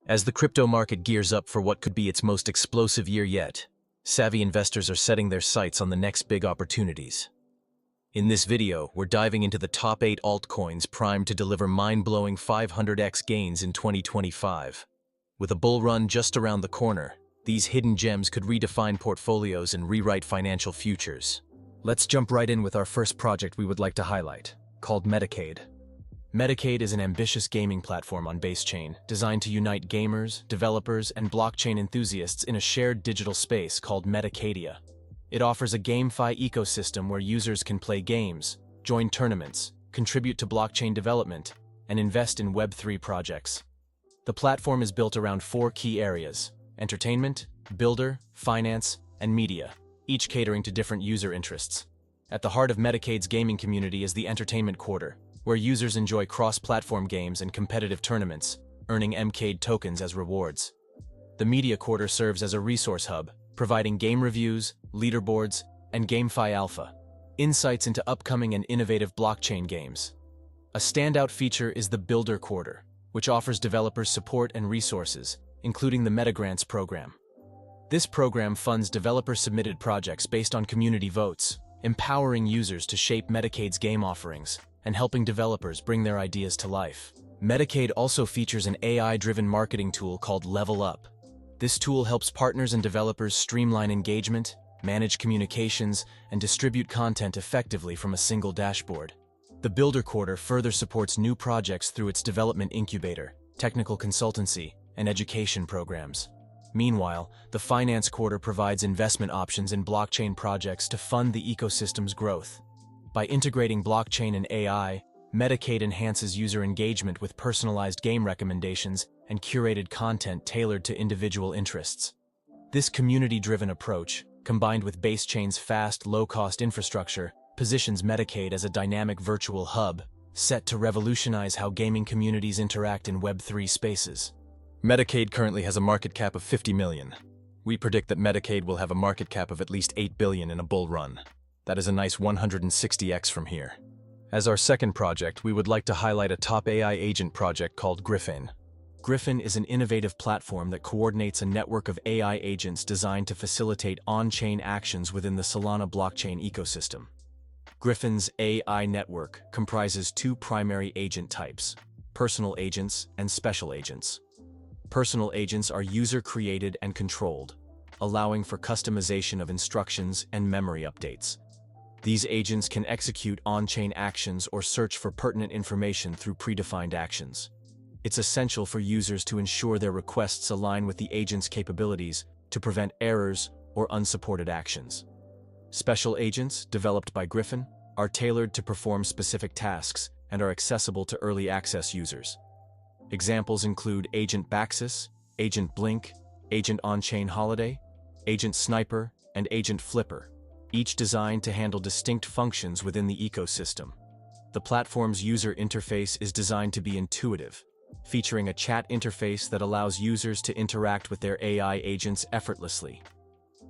As the crypto market gears up for what could be its most explosive year yet, savvy investors are setting their sights on the next big opportunities. In this video, we're diving into the top 8 altcoins primed to deliver mind-blowing 500x gains in 2025. With a bull run just around the corner, these hidden gems could redefine portfolios and rewrite financial futures. Let's jump right in with our first project we would like to highlight, called Metacade. Metacade is an ambitious gaming platform on Basechain designed to unite gamers, developers, and blockchain enthusiasts in a shared digital space called Metacadia. It offers a GameFi ecosystem where users can play games, join tournaments, contribute to blockchain development, and invest in Web3 projects. The platform is built around 4 key areas: entertainment, builder, finance, and media, each catering to different user interests. At the heart of Metacade's gaming community is the entertainment quarter, where users enjoy cross-platform games and competitive tournaments, earning Mcade tokens as rewards. The media quarter serves as a resource hub, providing game reviews, leaderboards, and GameFi alpha, insights into upcoming and innovative blockchain games. A standout feature is the builder quarter, which offers developers support and resources, including the MetaGrants program. This program funds developer-submitted projects based on community votes, empowering users to shape Metacade's game offerings and helping developers bring their ideas to life. Metacade also features an AI-driven marketing tool called Level Up. This tool helps partners and developers streamline engagement, manage communications, and distribute content effectively from a single dashboard. The Builder Quarter further supports new projects through its development incubator, technical consultancy, and education programs. Meanwhile, the Finance Quarter provides investment options in blockchain projects to fund the ecosystem's growth. By integrating blockchain and AI, Metacade enhances user engagement with personalized game recommendations and curated content tailored to individual interests. This community-driven approach, combined with Basechain's fast, low-cost infrastructure, positions Metacade as a dynamic virtual hub, set to revolutionize how gaming communities interact in Web3 spaces. Metacade currently has a market cap of 50 million. We predict that Metacade will have a market cap of at least 8 billion in a bull run. That is a nice 160x from here. As our second project, we would like to highlight a top AI agent project called Griffin. Griffin is an innovative platform that coordinates a network of AI agents designed to facilitate on-chain actions within the Solana blockchain ecosystem. Griffin's AI network comprises 2 primary agent types: personal agents and special agents. Personal agents are user-created and controlled, allowing for customization of instructions and memory updates. These agents can execute on-chain actions or search for pertinent information through predefined actions. It's essential for users to ensure their requests align with the agent's capabilities to prevent errors or unsupported actions. Special agents, developed by Griffin, are tailored to perform specific tasks and are accessible to early access users. Examples include Agent Baxis, Agent Blink, Agent On-Chain Holiday, Agent Sniper, and Agent Flipper, each designed to handle distinct functions within the ecosystem. The platform's user interface is designed to be intuitive, featuring a chat interface that allows users to interact with their AI agents effortlessly.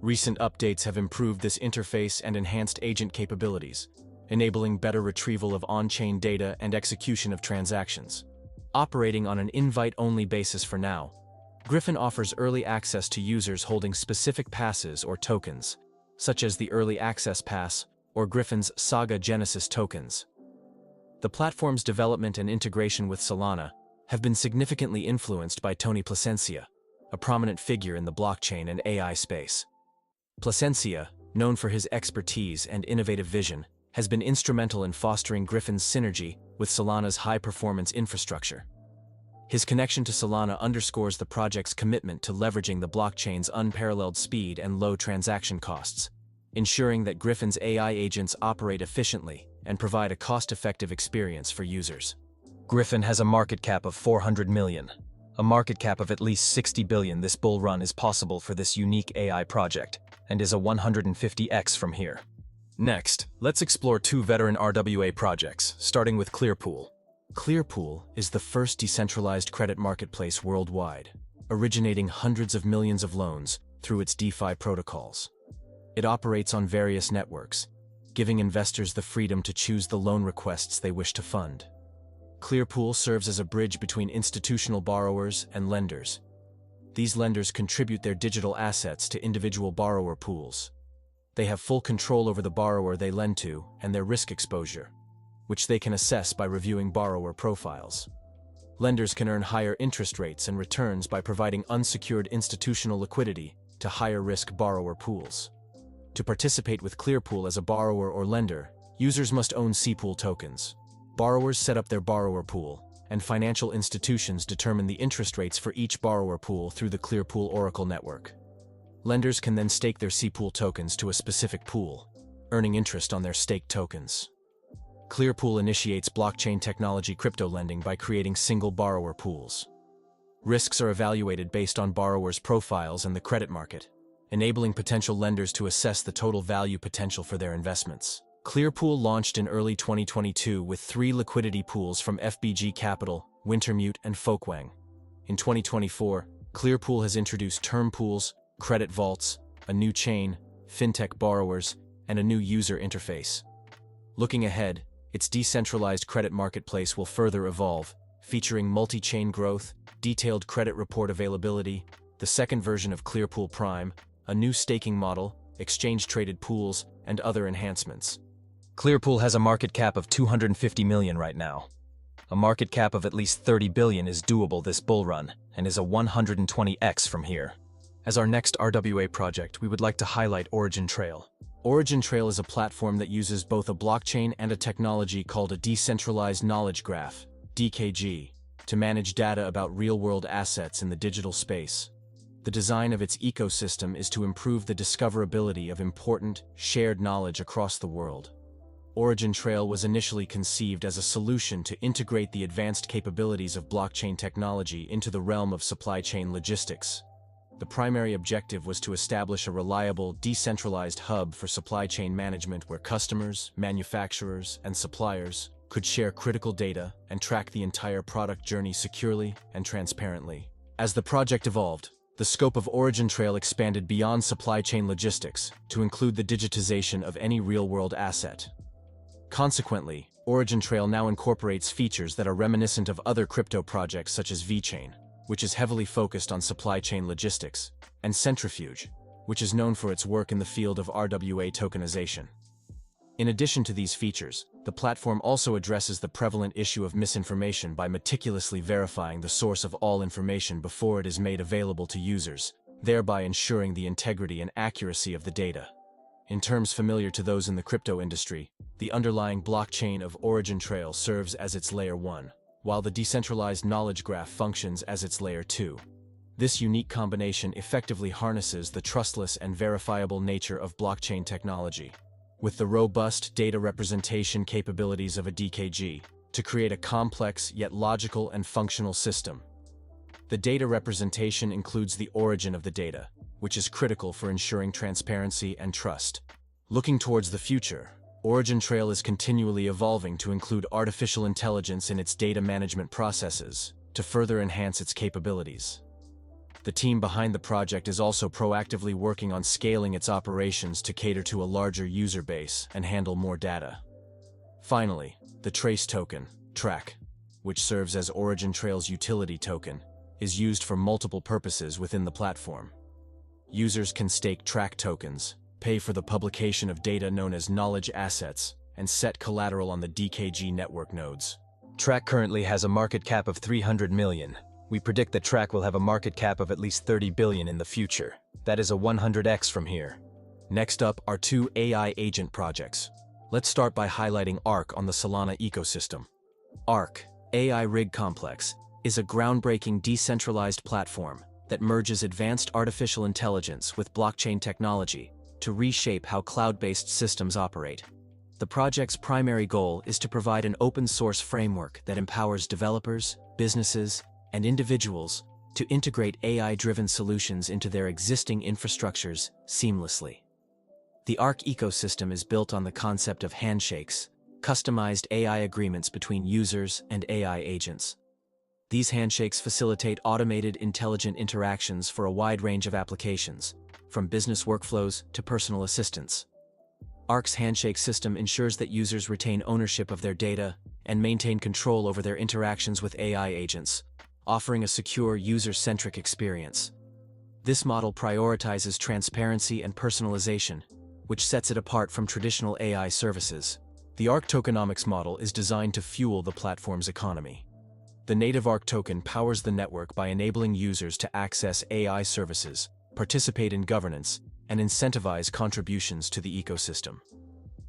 Recent updates have improved this interface and enhanced agent capabilities, enabling better retrieval of on-chain data and execution of transactions. Operating on an invite-only basis for now, Griffin offers early access to users holding specific passes or tokens, such as the Early Access Pass or Griffin's Saga Genesis tokens. The platform's development and integration with Solana have been significantly influenced by Tony Placencia, a prominent figure in the blockchain and AI space. Placencia, known for his expertise and innovative vision, has been instrumental in fostering Griffin's synergy with Solana's high-performance infrastructure. His connection to Solana underscores the project's commitment to leveraging the blockchain's unparalleled speed and low transaction costs, ensuring that Griffin's AI agents operate efficiently and provide a cost-effective experience for users. Griffin has a market cap of 400 million. A market cap of at least 60 billion. This bull run is possible for this unique AI project and is a 150x from here. Next, let's explore 2 veteran RWA projects, starting with Clearpool. Clearpool is the first decentralized credit marketplace worldwide, originating hundreds of millions of loans through its DeFi protocols. It operates on various networks, giving investors the freedom to choose the loan requests they wish to fund. Clearpool serves as a bridge between institutional borrowers and lenders, These lenders contribute their digital assets to individual borrower pools. They have full control over the borrower they lend to and their risk exposure, which they can assess by reviewing borrower profiles. Lenders can earn higher interest rates and returns by providing unsecured institutional liquidity to higher-risk borrower pools. To participate with Clearpool as a borrower or lender, users must own C-Pool tokens. Borrowers set up their borrower pool, and financial institutions determine the interest rates for each borrower pool through the Clearpool Oracle network. Lenders can then stake their C-Pool tokens to a specific pool, earning interest on their staked tokens. Clearpool initiates blockchain technology crypto lending by creating single borrower pools. Risks are evaluated based on borrowers' profiles and the credit market, enabling potential lenders to assess the total value potential for their investments. Clearpool launched in early 2022 with 3 liquidity pools from FBG Capital, Wintermute, and Folkwang. In 2024, Clearpool has introduced term pools, credit vaults, a new chain, fintech borrowers, and a new user interface. Looking ahead, its decentralized credit marketplace will further evolve, featuring multi-chain growth, detailed credit report availability, the second version of Clearpool Prime, a new staking model, exchange-traded pools, and other enhancements. Clearpool has a market cap of $250 million right now. A market cap of at least $30 billion is doable this bull run, and is a 120x from here. As our next RWA project, we would like to highlight Origin Trail. Origin Trail is a platform that uses both a blockchain and a technology called a decentralized knowledge graph, DKG, to manage data about real-world assets in the digital space. The design of its ecosystem is to improve the discoverability of important, shared knowledge across the world. Origin Trail was initially conceived as a solution to integrate the advanced capabilities of blockchain technology into the realm of supply chain logistics. The primary objective was to establish a reliable, decentralized hub for supply chain management where customers, manufacturers, and suppliers could share critical data and track the entire product journey securely and transparently. As the project evolved, the scope of Origin Trail expanded beyond supply chain logistics to include the digitization of any real-world asset. Consequently, Origin Trail now incorporates features that are reminiscent of other crypto projects such as VeChain, which is heavily focused on supply chain logistics, and Centrifuge, which is known for its work in the field of RWA tokenization. In addition to these features, the platform also addresses the prevalent issue of misinformation by meticulously verifying the source of all information before it is made available to users, thereby ensuring the integrity and accuracy of the data. In terms familiar to those in the crypto industry, the underlying blockchain of Origin Trail serves as its Layer 1, while the decentralized knowledge graph functions as its Layer 2. This unique combination effectively harnesses the trustless and verifiable nature of blockchain technology, with the robust data representation capabilities of a DKG, to create a complex yet logical and functional system. The data representation includes the origin of the data, which is critical for ensuring transparency and trust. Looking towards the future, Origin Trail is continually evolving to include artificial intelligence in its data management processes to further enhance its capabilities. The team behind the project is also proactively working on scaling its operations to cater to a larger user base and handle more data. Finally, the Trace token, TRAC, which serves as Origin Trail's utility token, is used for multiple purposes within the platform. Users can stake TRAC tokens, pay for the publication of data known as knowledge assets, and set collateral on the DKG network nodes. TRAC currently has a market cap of $300 million. We predict that TRAC will have a market cap of at least $30 billion in the future. That is a 100x from here. Next up are 2 AI agent projects. Let's start by highlighting ARC on the Solana ecosystem. ARC, AI Rig Complex, is a groundbreaking decentralized platform that merges advanced artificial intelligence with blockchain technology to reshape how cloud-based systems operate. The project's primary goal is to provide an open-source framework that empowers developers, businesses, and individuals to integrate AI-driven solutions into their existing infrastructures seamlessly. The ARC ecosystem is built on the concept of handshakes, customized AI agreements between users and AI agents. These handshakes facilitate automated, intelligent interactions for a wide range of applications, from business workflows to personal assistance. ARC's handshake system ensures that users retain ownership of their data and maintain control over their interactions with AI agents, offering a secure, user-centric experience. This model prioritizes transparency and personalization, which sets it apart from traditional AI services. The ARC tokenomics model is designed to fuel the platform's economy. The native ARC token powers the network by enabling users to access AI services, participate in governance, and incentivize contributions to the ecosystem.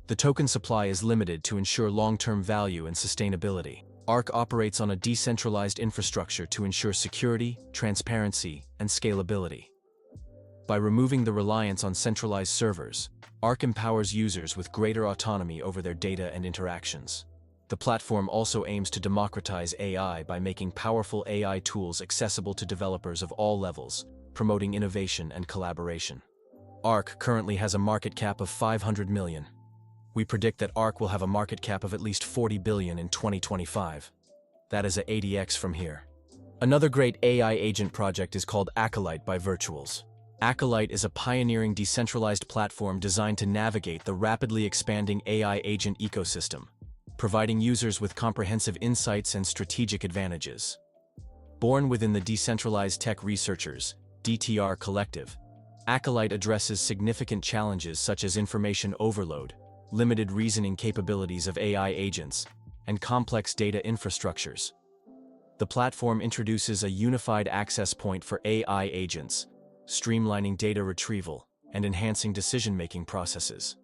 The token supply is limited to ensure long-term value and sustainability. ARC operates on a decentralized infrastructure to ensure security, transparency, and scalability. By removing the reliance on centralized servers, ARC empowers users with greater autonomy over their data and interactions. The platform also aims to democratize AI by making powerful AI tools accessible to developers of all levels, promoting innovation and collaboration. ARC currently has a market cap of 500 million. We predict that ARC will have a market cap of at least 40 billion in 2025. That is a 80x from here. Another great AI agent project is called Acolyte by Virtuals. Acolyte is a pioneering decentralized platform designed to navigate the rapidly expanding AI agent ecosystem, providing users with comprehensive insights and strategic advantages. Born within the Decentralized Tech Researchers (DTR) collective, Acolyte addresses significant challenges such as information overload, limited reasoning capabilities of AI agents, and complex data infrastructures. The platform introduces a unified access point for AI agents, streamlining data retrieval and enhancing decision-making processes.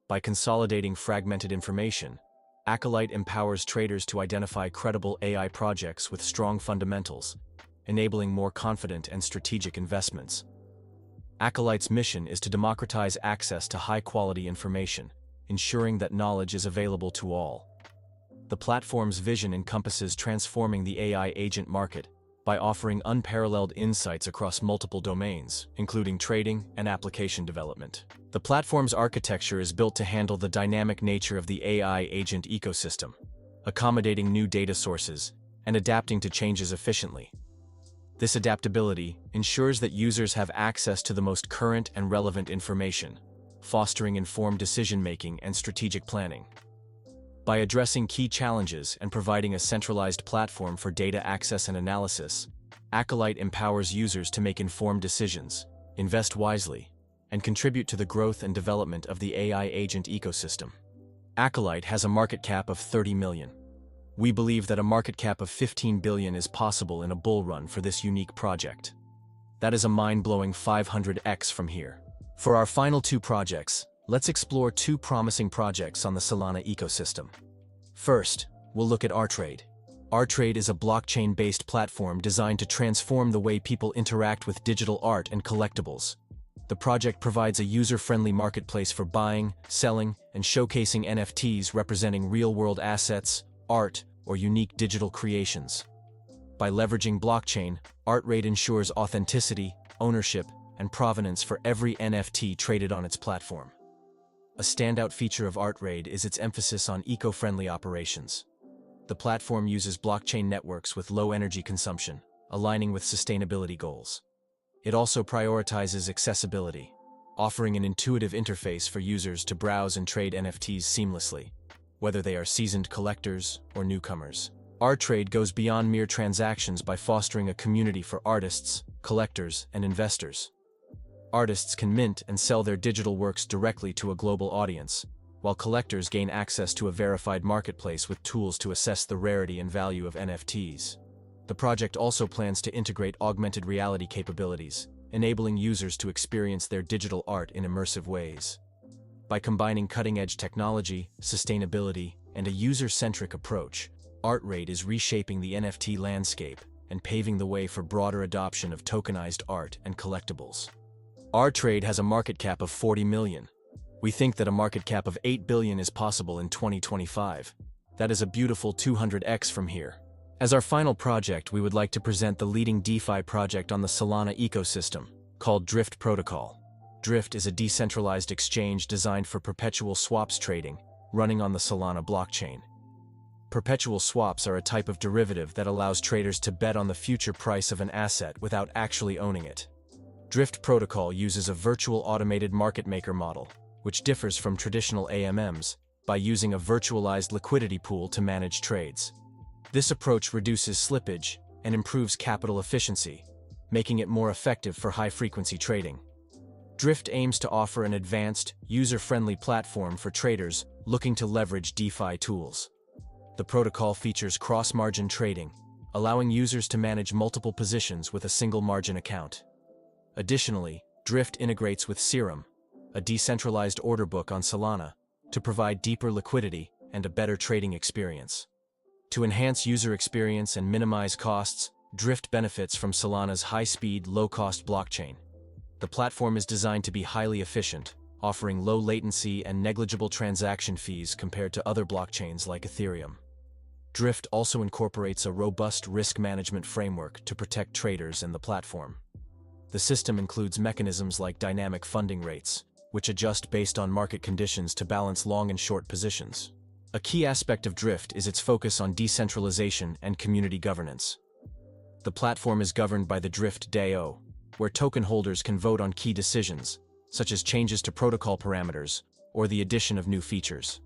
By consolidating fragmented information, Acolyte empowers traders to identify credible AI projects with strong fundamentals, enabling more confident and strategic investments. Acolyte's mission is to democratize access to high-quality information, ensuring that knowledge is available to all. The platform's vision encompasses transforming the AI agent market by offering unparalleled insights across multiple domains, including trading and application development. The platform's architecture is built to handle the dynamic nature of the AI agent ecosystem, accommodating new data sources and adapting to changes efficiently. This adaptability ensures that users have access to the most current and relevant information, fostering informed decision-making and strategic planning. By addressing key challenges and providing a centralized platform for data access and analysis, Acolyte empowers users to make informed decisions, invest wisely, and contribute to the growth and development of the AI agent ecosystem. Acolyte has a market cap of 30 million. We believe that a market cap of 15 billion is possible in a bull run for this unique project. That is a mind-blowing 500x from here. For our final two projects, let's explore two promising projects on the Solana ecosystem. First, we'll look at Rtrade. Rtrade is a blockchain-based platform designed to transform the way people interact with digital art and collectibles. The project provides a user-friendly marketplace for buying, selling, and showcasing NFTs representing real-world assets, art, or unique digital creations. By leveraging blockchain, Rtrade ensures authenticity, ownership, and provenance for every NFT traded on its platform. A standout feature of Rtrade is its emphasis on eco-friendly operations. The platform uses blockchain networks with low energy consumption, aligning with sustainability goals. It also prioritizes accessibility, offering an intuitive interface for users to browse and trade NFTs seamlessly, whether they are seasoned collectors or newcomers. Rtrade goes beyond mere transactions by fostering a community for artists, collectors, and investors. Artists can mint and sell their digital works directly to a global audience, while collectors gain access to a verified marketplace with tools to assess the rarity and value of NFTs. The project also plans to integrate augmented reality capabilities, enabling users to experience their digital art in immersive ways. By combining cutting-edge technology, sustainability, and a user-centric approach, Rtrade is reshaping the NFT landscape and paving the way for broader adoption of tokenized art and collectibles. Rtrade has a market cap of 40 million. We think that a market cap of 8 billion is possible in 2025. That is a beautiful 200x from here. As our final project, we would like to present the leading DeFi project on the Solana ecosystem, called Drift Protocol. Drift is a decentralized exchange designed for perpetual swaps trading, running on the Solana blockchain. Perpetual swaps are a type of derivative that allows traders to bet on the future price of an asset without actually owning it. Drift Protocol uses a virtual automated market maker model, which differs from traditional AMMs, by using a virtualized liquidity pool to manage trades. This approach reduces slippage and improves capital efficiency, making it more effective for high-frequency trading. Drift aims to offer an advanced, user-friendly platform for traders looking to leverage DeFi tools. The protocol features cross-margin trading, allowing users to manage multiple positions with a single margin account. Additionally, Drift integrates with Serum, a decentralized order book on Solana, to provide deeper liquidity and a better trading experience. To enhance user experience and minimize costs, Drift benefits from Solana's high-speed, low-cost blockchain. The platform is designed to be highly efficient, offering low latency and negligible transaction fees compared to other blockchains like Ethereum. Drift also incorporates a robust risk management framework to protect traders and the platform. The system includes mechanisms like dynamic funding rates, which adjust based on market conditions to balance long and short positions. A key aspect of Drift is its focus on decentralization and community governance. The platform is governed by the Drift DAO, where token holders can vote on key decisions, such as changes to protocol parameters or the addition of new features.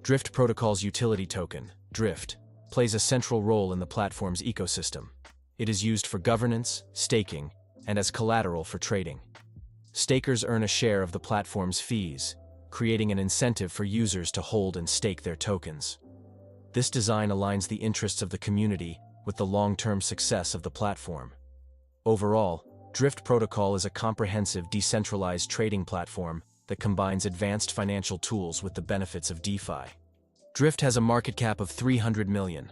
Drift Protocol's utility token, Drift, plays a central role in the platform's ecosystem. It is used for governance, staking, and as collateral for trading. Stakers earn a share of the platform's fees, creating an incentive for users to hold and stake their tokens. This design aligns the interests of the community with the long-term success of the platform. Overall, Drift Protocol is a comprehensive decentralized trading platform that combines advanced financial tools with the benefits of DeFi. Drift has a market cap of 300 million.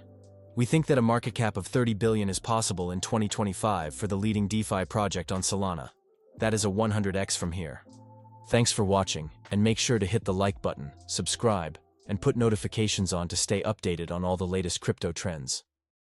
We think that a market cap of 30 billion is possible in 2025 for the leading DeFi project on Solana. That is a 100x from here. Thanks for watching, and make sure to hit the like button, subscribe, and put notifications on to stay updated on all the latest crypto trends.